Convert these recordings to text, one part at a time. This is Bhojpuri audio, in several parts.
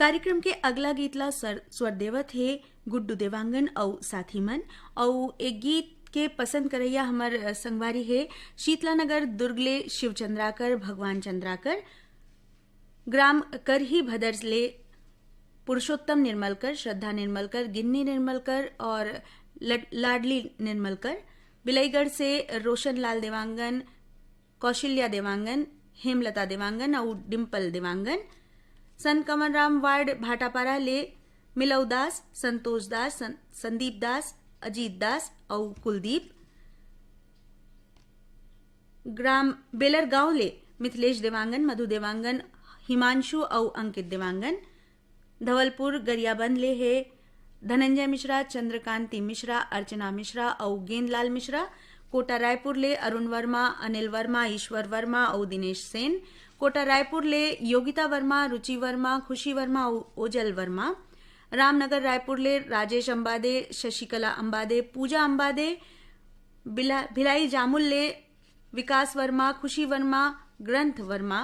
कार्यक्रम के अगला गीतला स्वर देवत है गुड्डू देवांगन और साथी मन और एक गीत के पसंद करैया हमर संगवारी है शीतलानगर दुर्गले शिवचंद्राकर भगवान चंद्राकर ग्राम करही भदरले पुरुषोत्तम निर्मलकर श्रद्धा निर्मलकर गिन्नी निर्मलकर और लाडली निर्मलकर बिलईगढ़ से रोशन लाल देवांगन कौशल्या देवांगन हेमलता देवांगन और डिम्पल देवांगन संत कमलराम वार्ड भाटापारा ले मिलऊ दास संतोष दास संदीप दास अजीत दास और कुलदीप ग्राम बेलर गांव ले मिथिलेश देवांगन मधु देवांगन हिमांशु और अंकित देवांगन धवलपुर गरियाबंद ले है धनंजय मिश्रा चंद्रकांति मिश्रा अर्चना मिश्रा और गेंदलाल मिश्रा कोटा रायपुर ले अरुण वर्मा अनिल वर्मा ईश्वर वर्मा और दिनेश सेन कोटा रायपुर ले योगिता वर्मा रुचि वर्मा खुशी वर्मा और ओजल वर्मा रामनगर रायपुर ले राजेश अंबादे शशिकला अंबादे पूजा अंबादे भिलाई जामुल ले विकास वर्मा खुशी वर्मा ग्रंथ वर्मा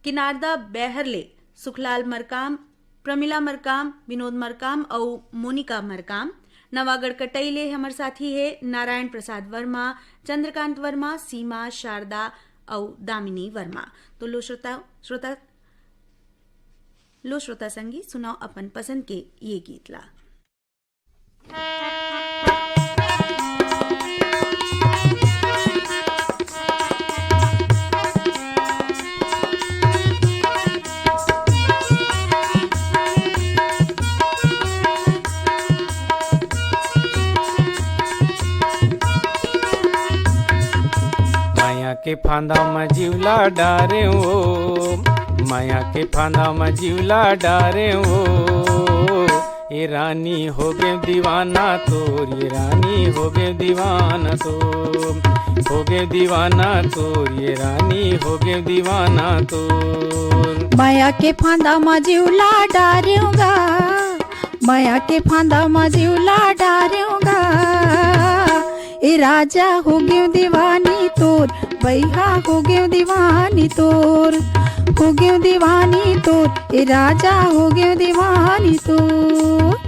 किनारदा बेहरले सुखलाल मरकाम प्रमिला मरकाम विनोद मरकाम और मोनिका मरकाम नवागढ़ कटैले हमारे साथी है नारायण प्रसाद वर्मा चंद्रकांत वर्मा सीमा शारदा और दामिनी वर्मा। तो लो श्रोता संगी सुनाओ अपन पसंद के ये गीत ला। के फांदा में जीवला डारे ओ माया के फांदा में जीवला डारे ओ ये रानी हो गए दीवाना तोर ये रानी हो गए दीवाना तोर हो गए दीवाना तोर ये रानी हो गए दीवाना तोर माया के फांदा में जीवला डारेगा माया के फांदा में जीवला डारेगा ए राजा हो गयो दीवानी तोर बैहा हो गयो दीवानी तोर हो गयो दीवानी तोर ए राजा हो गयो दीवानी तोर।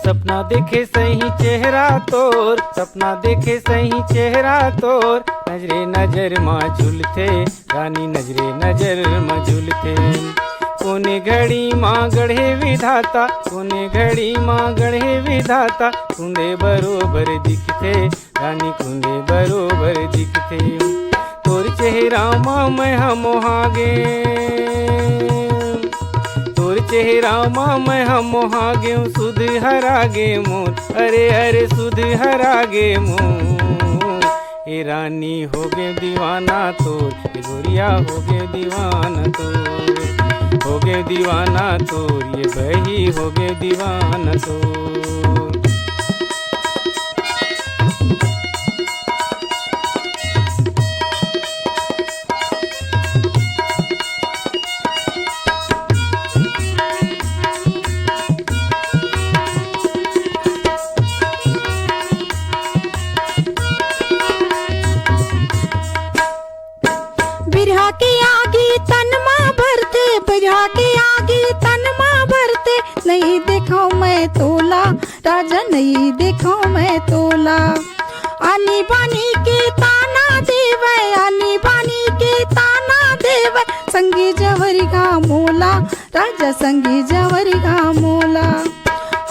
सपना देखे सही चेहरा तोर सपना देखे सही चेहरा तोर नजरे नजर माँ झूलते रानी नजरे नजर माँ झूलते कोने घड़ी माँ गढ़े विधाता कोने घड़ी माँ गढ़े विधाता कुंदे बरोबर दिखते रानी कुंदे बरोबर दिखते तोर चेहरा माँ मैं हम मोहागे तोर चेहरा माँ मैं हम मोहागे सुध हरागे मोर अरे अरे सुध हरागे मोर ए रानी हो गए दीवाना तोर ए गोरिया हो गए दीवाना तोर हो गए दीवाना तोर ये बही हो गए दीवाना तोर। बिरहा की आगी तन माँ भरते बिरहा की आगी तन माँ भरते नहीं देखा मैं तोला राजा नहीं देखा मैं तोला आनी बानी के ताना देवे आनी बानी के ताना देवे संगी जवरी का मोला राजा संगी जवरी का मोला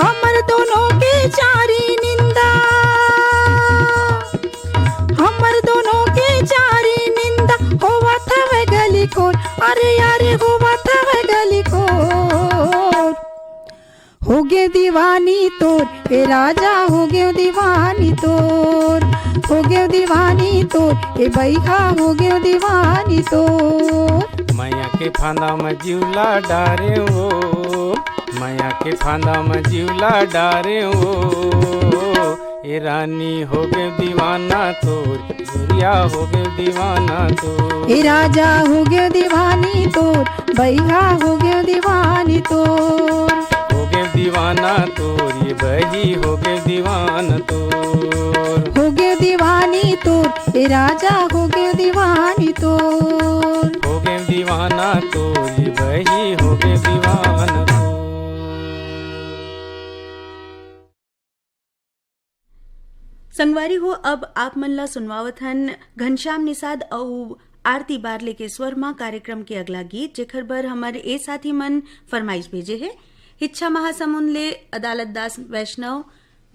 हमर दोनों के चारी निंदा हमर दोनों के चारी निंदा होवा थवे गली कोर अरे यारे होवा थवे गली कोर हो गए दीवानी तोर ए राजा हो गए दीवानी तोर हो गए दीवानी तोर ए बैहा हो गए दीवानी तोर माया के फांदा में जीवला डारे ओ माया के फांदा में जीवला डारे ओ ए रानी हो गए दीवाना तोर, गोरिया हो गए दीवाना तोर। ए राजा हो गयो दीवानी तोर, भैया हो गयो दीवानी तोर। हो गए दीवाना तोर, ये बही हो गए दीवाना तोर। हो गयो दीवानी तोर, ए राजा हो गयो दीवानी तोर। हो गए दीवाना तोर, ये बही हो गए दीवाना तोर। संगवारी हो अब आप मन ला सुनवावत हन घनश्याम निषाद और आरती बारले के स्वर मां कार्यक्रम के अगला गीत, जेखर बर हमारे ए साथी मन फरमाइश भेजे है। इच्छा महासमुंद ले अदालत दास वैष्णव,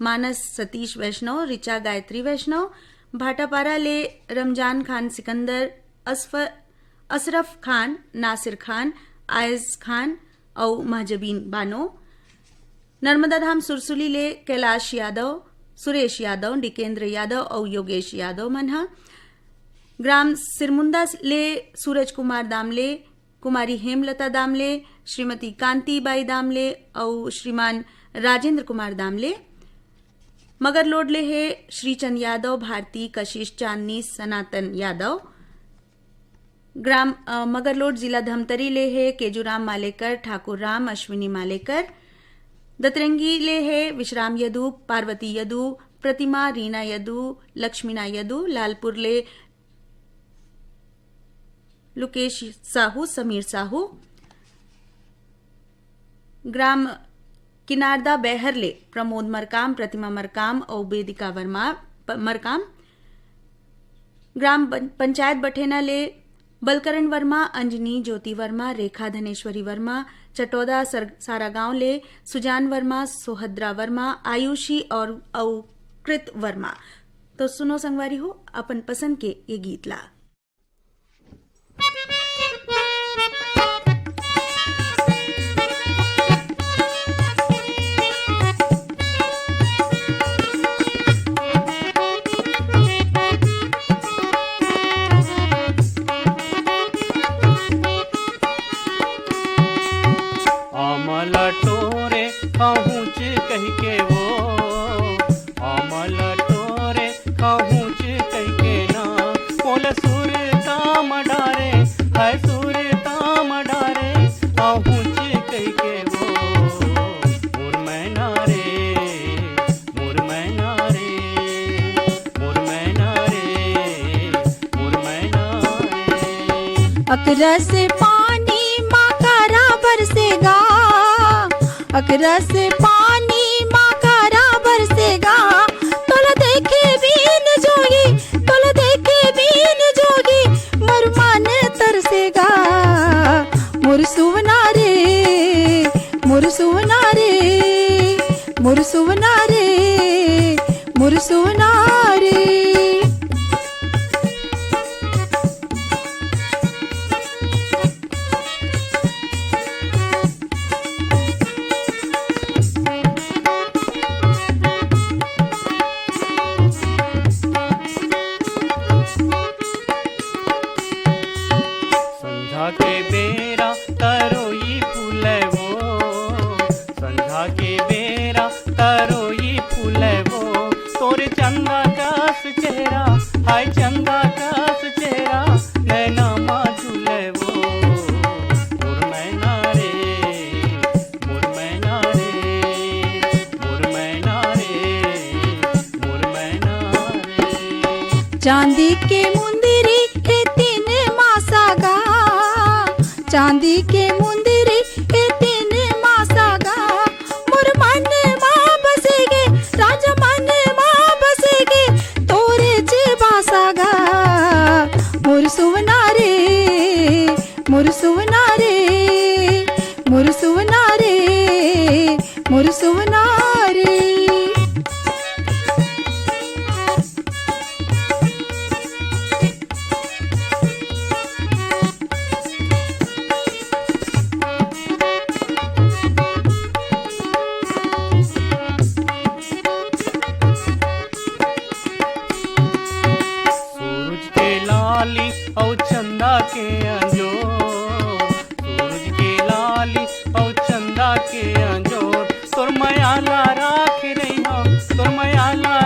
मानस सतीश वैष्णव, रिचा गायत्री वैष्णव, भाटापारा ले रमजान खान सिकंदर, अशरफ खान, नासिर खान, आयज खान और महजबीन बानो। नर्मदा धाम सुरसुली ले कैलाश यादव, सुरेश यादव, डिकेंद्र यादव और योगेश यादव मनहा। ग्राम सिरमुंदा ले सूरज कुमार दामले, कुमारी हेमलता दामले, श्रीमती कांतीबाई दामले और श्रीमान राजेंद्र कुमार दामले। मगरलोड ले है श्रीचंद यादव, भारती, कशिश, चांदनी, सनातन यादव। ग्राम मगरलोड जिला धमतरी ले है केजूराम मालेकर, ठाकुर राम, अश्विनी मालेकर। दतरंगी ले है विश्राम यदु, पार्वती यदु, प्रतिमा, रीना यदु, लक्ष्मीना यदु। लालपुर ले लुकेश साहू, समीर साहू। ग्राम किनारदा बेहर ले प्रमोद मरकाम, प्रतिमा मरकाम और वेदिका वर्मा मरकाम। ग्राम पंचायत बठेना ले बलकरण वर्मा, अंजनी, ज्योति वर्मा, रेखा धनेश्वरी वर्मा। चटौदा सारा गांव ले सुजान वर्मा, सोहद्रा वर्मा, आयुषी और कृत वर्मा। तो सुनो संगवारी हो अपन पसंद के ये गीत ला। कहूँच कह के वो अमल टोरे, कहूँच कह के ना बोल सुर ताम डारे, है सुर ताम डारे, कहूँच कह के वो मोर मैना रे, मोर मैना रे, मोर मैना रे, मोर मैना रे। अकरस पानी माकारा बरसेगा, अकरस पानी माकारा बरसेगा। तोल देखे बीन जोगी, तोल देखे बीन जोगी, मोर मन तरसेगा। मोर सुवना रे, मोर सुवना रे, मोर सुवना रे, मोर सुवना रे। चांदी के मुंदरी के तीन मासागा, चांदी के मुंदरी के तीन मासागा। मोर मन माँ बसेगे, राजा मन माँ बसेगे, तोरे जे बासागा। मोर सुवना रे, मोर सुवना रे, मोर सुवना रे, मोर सुवना रे। औ चंदा के अंजोर, सूरज के लाली औ चंदा के अंजोर। तोर माया ला राख रही हो, तोर माया ला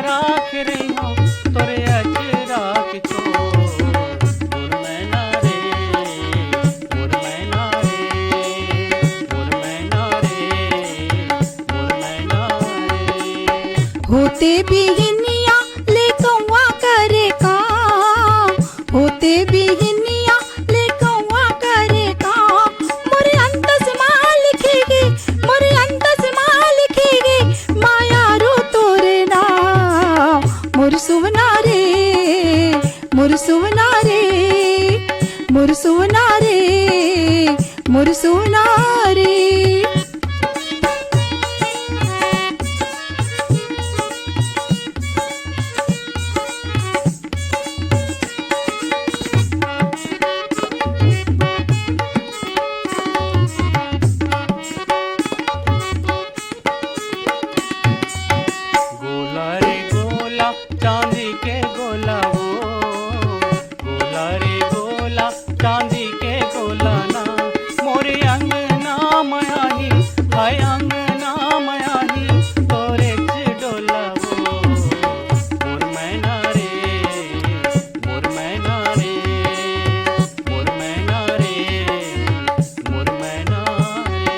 होते भी हिनिया ले कौआ करे काम, होते भी हिनिया ले कौआ करे काम। मोरे अंतस माँ लिखेगी, मोरे अंतस माँ लिखेगी, माया रो तोरे नाम। मोर सुवना रे, मोर सुवना रे, मोर सुवना रे, मोर सुवना रे। गोला रे गोला चांदी के गोला वो, गोला रे गोला चांदी के गोला ना, मोरे अंगना मयाही, हाय अंगना मयाही, तोरे डोला वो। मोर मैना रे, मोर मैना रे, मोर मैना रे, मोर मैना रे।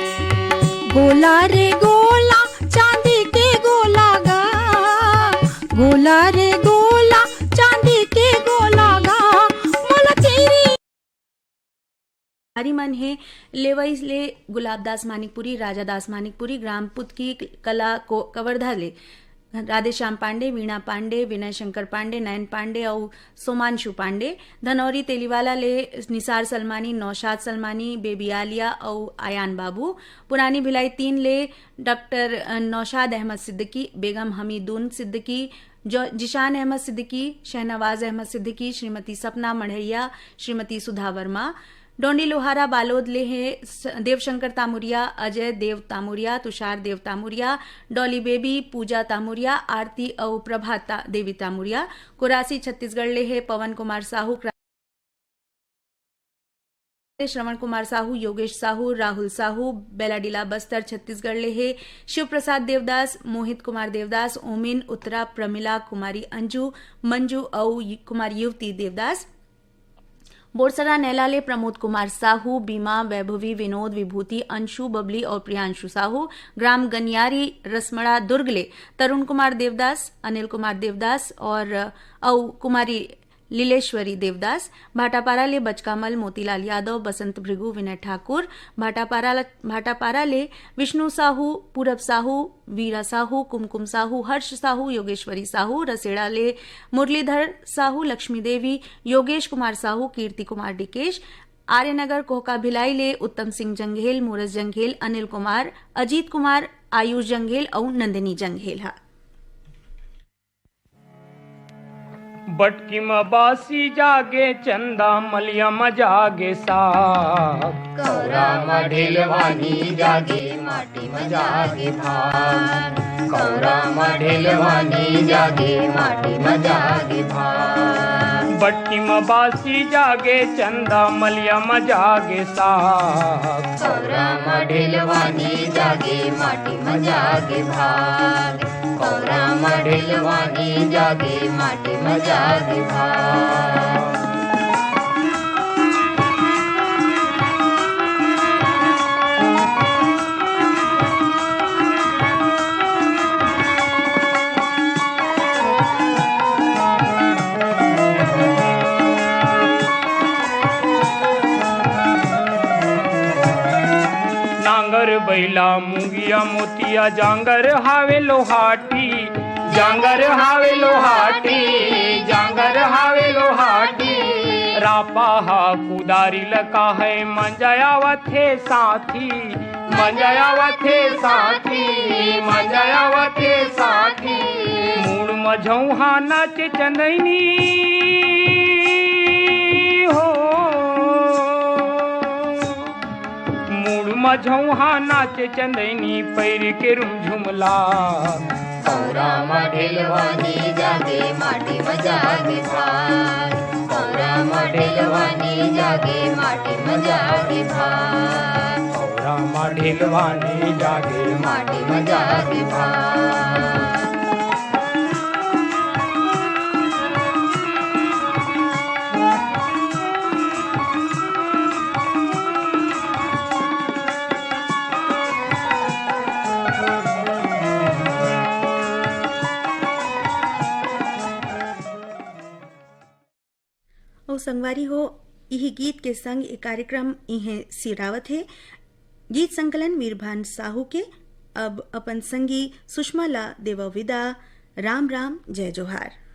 गोला रे गोला चांदी के गोला गा, गोला रे गोला चांदी के गोला गा। मोला तेरी हमारी मन है लेवई ले गुलाबदास मानिकपुरी, राजादास मानिकपुरी, ग्राम पुत की कला को कवर्धा ले राधेश्याम पांडे, वीणा पांडे, विनय शंकर पांडे, नयन पांडे और सोमांशु पांडे। धनौरी तेलीवाला ले निसार सलमानी, नौशाद सलमानी, बेबी आलिया और आयान बाबू। पुरानी भिलाई 3 ले डॉक्टर नौशाद अहमद सिद्दीकी, बेगम हमीदुन सिद्दीकी, जिशान अहमद सिद्दीकी, शहनवाज अहमद सिद्दीकी, श्रीमती सपना मढ़ैया, श्रीमती सुधा वर्मा। डोंडी लोहारा बालोद ले है देवशंकर तामुरिया, अजय देव तामुरिया, तुषार देव तामुरिया, डॉली बेबी, पूजा तामुरिया, आरती और प्रभाता देवी तामुरिया। कुरासी छत्तीसगढ़ ले है पवन कुमार साहू, श्रवण कुमार साहू, योगेश साहू, राहुल साहू। बेलाडीला बस्तर छत्तीसगढ़ ले है शिव प्रसाद देवदास, मोहित कुमार देवदास, ओमिन उत्तरा, प्रमिला कुमारी, अंजू, मंजू और कुमार युवती देवदास। बोरसरा नैलाले प्रमोद कुमार साहू, बीमा, वैभवी, विनोद, विभूति, अंशु, बबली और प्रियांशु साहू। ग्राम गनियारी रसमड़ा दुर्गले तरुण कुमार देवदास, अनिल कुमार देवदास और कुमारी लीलेश्वरी देवदास। भाटापारा ले बचकामल मोतीलाल यादव, बसंत भृगु, विनय ठाकुर। भाटापारा ले विष्णु साहू, पूरब साहू, वीरा साहू, कुमकुम साहू, हर्ष साहू, योगेश्वरी साहू। रसेड़ा ले मुरलीधर साहू, लक्ष्मी देवी, योगेश कुमार साहू, कीर्ति कुमार डिकेश। आर्यनगर कोहका भिलाई ले उत्तम सिंह जंघेल, मूरज जंघेल, अनिल कुमार, अजीत कुमार, आयुष जंघेल और नंदिनी जंघेल हा। बटकी में बासी जागे चंदा, मलिया में जागे साग, कौरा में ढेलवानी जागे, माटी में जागे भाग। कौरा में ढेलवानी जागे, माटी में जागे भाग। बटकी में बासी जागे चंदा, मलिया में जागे साग, कौरा में ढेलवानी जागे, माटी में जागे भाग। कौरा में ढेलवानी जागे, माटी में जागे भाग। नांगर बैला मुंगिया मोतिया, जांगर हावे लोहाटी, जांगर हावे लोहाटी, जांगर हावे लोहाटी। रापा हा कुदारी लका है, मंजायावत है साथी, मंजायावत है साथी, मंजायावत है साथी। मूड मझौहा नाचे चंदनी हो, मूड मझौहा नाचे चंदनी, पैर के रुमझुमला। कौरा में ढेलवानी जागे, माटी में जागे भाग। कौरा में ढेलवानी जागे, माटी में जागे भाग। कौरा में ढेलवानी जागे, माटी में जागे भाग। तो संगवारी हो यही गीत के संग एक कार्यक्रम इहें सिरावत है। गीत संकलन मीरभान साहू के। अब अपन संगी सुषमा ला देव विदा। राम राम, जय जोहार।